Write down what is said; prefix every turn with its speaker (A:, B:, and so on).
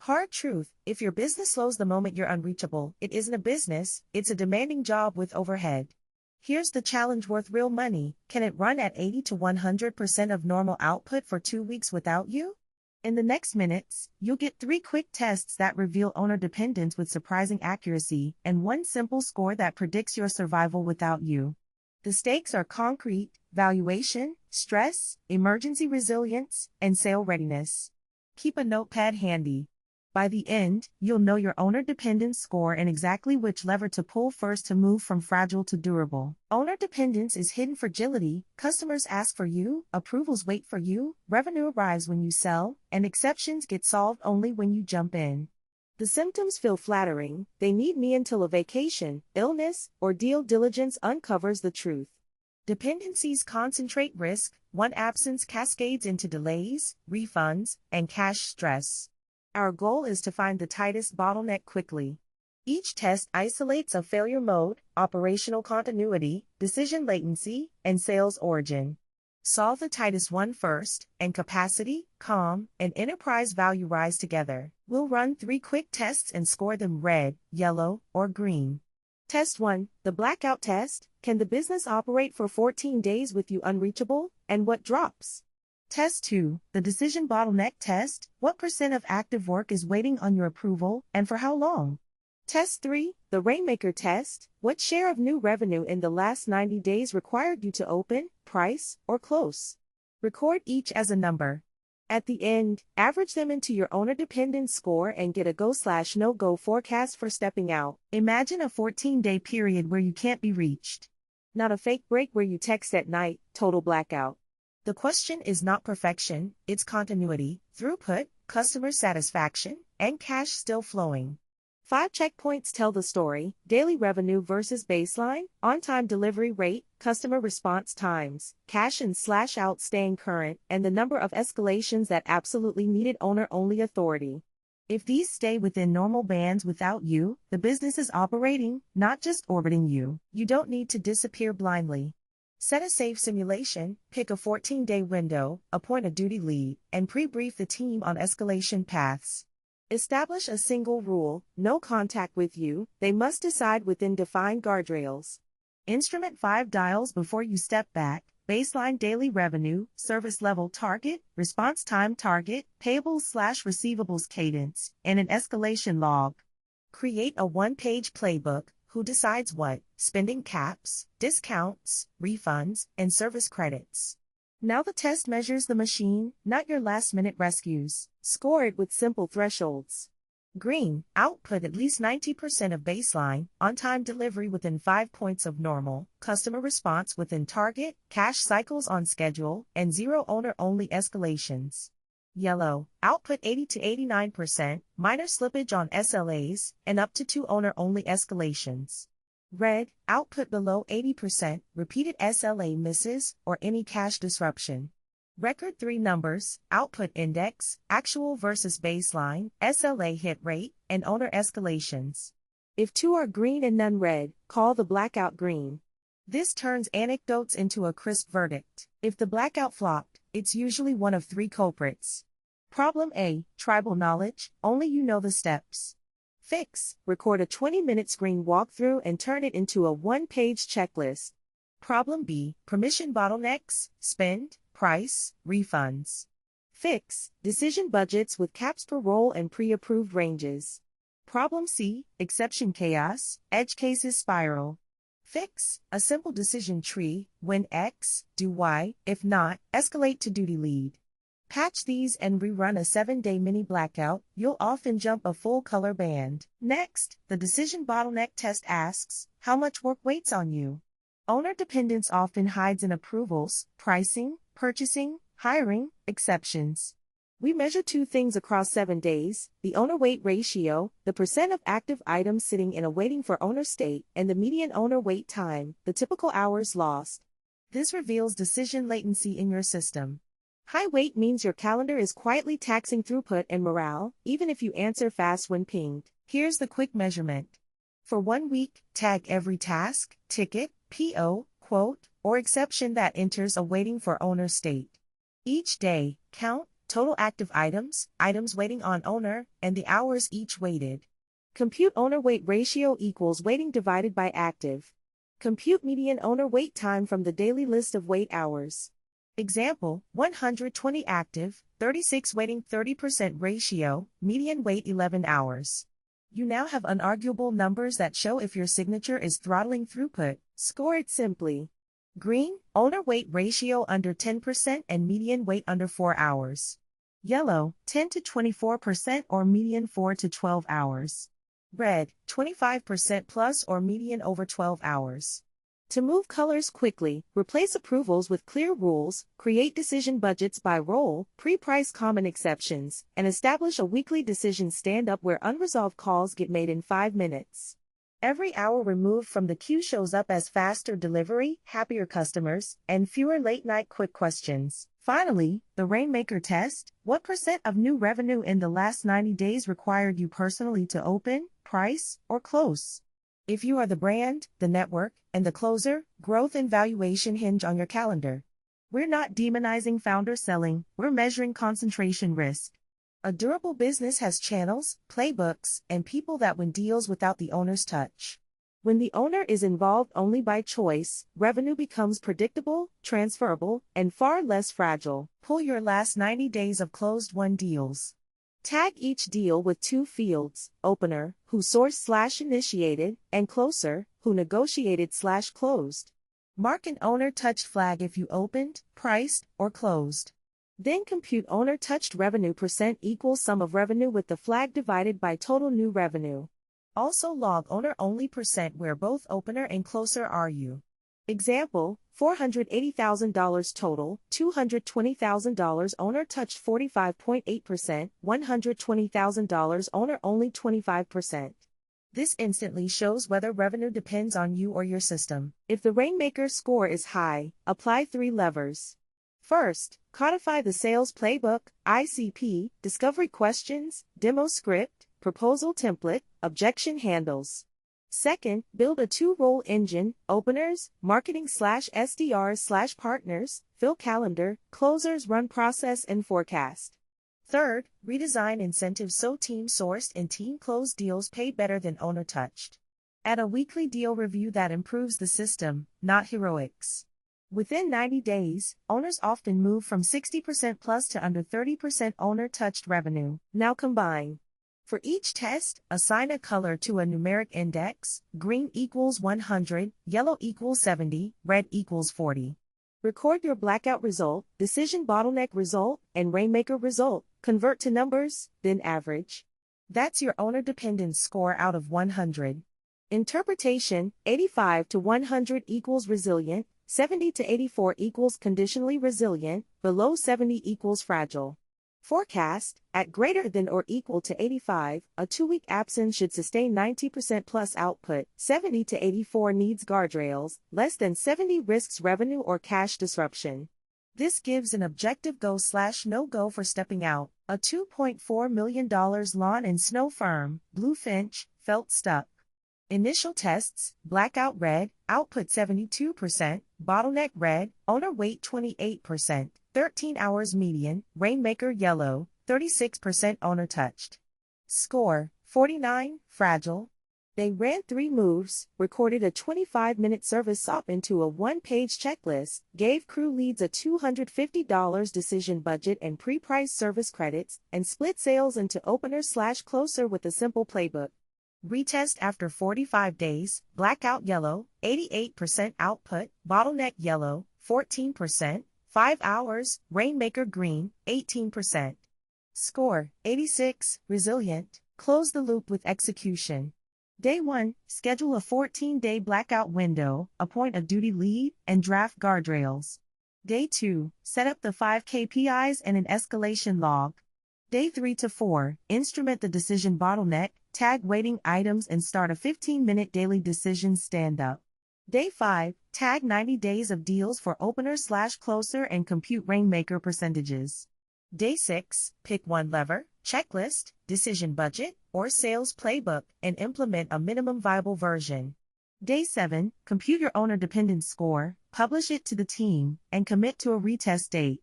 A: Hard truth, if your business slows the moment you're unreachable, it isn't a business, it's a demanding job with overhead. Here's the challenge worth real money. Can it run at 80 to 100% of normal output for 2 weeks without you? In the next minutes, you'll get 3 quick tests that reveal owner dependence with surprising accuracy and 1 simple score that predicts your survival without you. The stakes are concrete: valuation, stress, emergency resilience, and sale readiness. Keep a notepad handy. By the end, you'll know your owner dependence score and exactly which lever to pull first to move from fragile to durable. Owner dependence is hidden fragility. Customers ask for you, approvals wait for you, revenue arrives when you sell, and exceptions get solved only when you jump in. The symptoms feel flattering. They need me until a vacation, illness, or deal diligence uncovers the truth. Dependencies concentrate risk. One absence cascades into delays, refunds, and cash stress. Our goal is to find the tightest bottleneck quickly. Each test isolates a failure mode, operational continuity, decision latency, and sales origin. Solve the tightest one first, and capacity, calm, and enterprise value rise together. We'll run 3 quick tests and score them red, yellow, or green. Test 1, the blackout test. Can the business operate for 14 days with you unreachable, and what drops? Test 2, the decision bottleneck test. What % of active work is waiting on your approval, and for how long? Test 3, the rainmaker test. What share of new revenue in the last 90 days required you to open, price, or close? Record each as a number. At the end, average them into your owner dependence score and get a go/no-go forecast for stepping out. Imagine a 14-day period where you can't be reached. Not a fake break where you text at night, total blackout. The question is not perfection, it's continuity, throughput, customer satisfaction, and cash still flowing. 5 checkpoints tell the story: daily revenue versus baseline, on-time delivery rate, customer response times, cash in/out staying current, and the number of escalations that absolutely needed owner-only authority. If these stay within normal bands without you, the business is operating, not just orbiting you. You don't need to disappear blindly. Set a safe simulation, pick a 14-day window, appoint a duty lead, and pre-brief the team on escalation paths. Establish a single rule: no contact with you. They must decide within defined guardrails. Instrument 5 dials before you step back: baseline daily revenue, service level target, response time target, payables/receivables cadence, and an escalation log. Create a 1-page playbook. Who decides what? Spending caps, discounts, refunds, and service credits. Now the test measures the machine, not your last-minute rescues. Score it with simple thresholds. Green, output at least 90% of baseline, on-time delivery within 5 points of normal, customer response within target, cash cycles on schedule, and 0 owner-only escalations. Yellow, output 80 to 89%, minor slippage on SLAs, and up to 2 owner-only escalations. Red, output below 80%, repeated SLA misses, or any cash disruption. Record 3 numbers: output index, actual versus baseline, SLA hit rate, and owner escalations. If 2 are green and none red, call the blackout green. This turns anecdotes into a crisp verdict. If the blackout flopped, it's usually one of 3 culprits. Problem A, tribal knowledge, only you know the steps. Fix, record a 20-minute screen walkthrough and turn it into a 1-page checklist. Problem B, permission bottlenecks, spend, price, refunds. Fix, decision budgets with caps per role and pre-approved ranges. Problem C, exception chaos, edge cases spiral. Fix, a simple decision tree: when X, do Y, if not, escalate to duty lead. Patch these and rerun a 7-day mini blackout. You'll often jump a full color band. Next, the decision bottleneck test asks, how much work waits on you? Owner dependence often hides in approvals, pricing, purchasing, hiring, exceptions. We measure 2 things across 7 days: the owner-weight ratio, the % of active items sitting in a waiting for owner state, and the median owner wait time, the typical hours lost. This reveals decision latency in your system. High weight means your calendar is quietly taxing throughput and morale, even if you answer fast when pinged. Here's the quick measurement. For 1 week, tag every task, ticket, PO, quote, or exception that enters a waiting for owner state. Each day, count total active items, items waiting on owner, and the hours each waited. Compute owner wait ratio equals waiting divided by active. Compute median owner wait time from the daily list of wait hours. Example, 120 active, 36 waiting 30% ratio, median wait 11 hours. You now have unarguable numbers that show if your signature is throttling throughput. Score it simply. Green, owner wait ratio under 10% and median wait under 4 hours. Yellow, 10 to 24% or median 4 to 12 hours. Red, 25% plus or median over 12 hours. To move colors quickly, replace approvals with clear rules, create decision budgets by role, pre-price common exceptions, and establish a weekly decision stand-up where unresolved calls get made in 5 minutes. Every hour removed from the queue shows up as faster delivery, happier customers, and fewer late-night quick questions. Finally, the Rainmaker test. What % of new revenue in the last 90 days required you personally to open, price, or close? If you are the brand, the network, and the closer, growth and valuation hinge on your calendar. We're not demonizing founder selling, we're measuring concentration risk. A durable business has channels, playbooks, and people that win deals without the owner's touch. When the owner is involved only by choice, revenue becomes predictable, transferable, and far less fragile. Pull your last 90 days of closed-won deals. Tag each deal with 2 fields, opener, who sourced/initiated, and closer, who negotiated/closed. Mark an owner-touched flag if you opened, priced, or closed. Then compute owner-touched revenue % equals sum of revenue with the flag divided by total new revenue. Also log owner-only % where both opener and closer are you. Example, $480,000 total, $220,000 owner touched 45.8%, $120,000 owner only 25%. This instantly shows whether revenue depends on you or your system. If the Rainmaker score is high, apply 3 levers. First, codify the sales playbook, ICP, discovery questions, demo script, proposal template, objection handles. Second, build a 2-role engine, openers, marketing/SDRs/partners, fill calendar, closers run process and forecast. Third, redesign incentives so team sourced and team closed deals pay better than owner touched. Add a weekly deal review that improves the system, not heroics. Within 90 days, owners often move from 60% plus to under 30% owner-touched revenue. Now combine. For each test, assign a color to a numeric index, green equals 100, yellow equals 70, red equals 40. Record your blackout result, decision bottleneck result, and Rainmaker result, convert to numbers, then average. That's your owner dependence score out of 100. Interpretation, 85 to 100 equals resilient, 70 to 84 equals conditionally resilient, below 70 equals fragile. Forecast, at greater than or equal to 85, a 2-week absence should sustain 90% plus output, 70 to 84 needs guardrails, less than 70 risks revenue or cash disruption. This gives an objective go/no-go for stepping out. A $2.4 million lawn and snow firm, Bluefinch, felt stuck. Initial tests, blackout red, output 72%, bottleneck red, owner wait 28%, 13 hours median, Rainmaker yellow, 36% owner touched. Score, 49, fragile. They ran 3 moves, recorded a 25-minute service SOP into a 1-page checklist, gave crew leads a $250 decision budget and pre-price service credits, and split sales into opener/closer with a simple playbook. Retest after 45 days, blackout yellow, 88% output, bottleneck yellow, 14%, 5 hours, Rainmaker green, 18%. Score, 86, resilient. Close the loop with execution. Day 1, schedule a 14-day blackout window, appoint a duty lead, and draft guardrails. Day 2, set up the 5 KPIs and an escalation log. Day 3 to 4, instrument the decision bottleneck, tag waiting items and start a 15-minute daily decision stand-up. Day 5, tag 90 days of deals for opener/closer and compute Rainmaker percentages. Day 6, pick one lever, checklist, decision budget, or sales playbook and implement a minimum viable version. Day 7, compute your owner dependence score, publish it to the team, and commit to a retest date.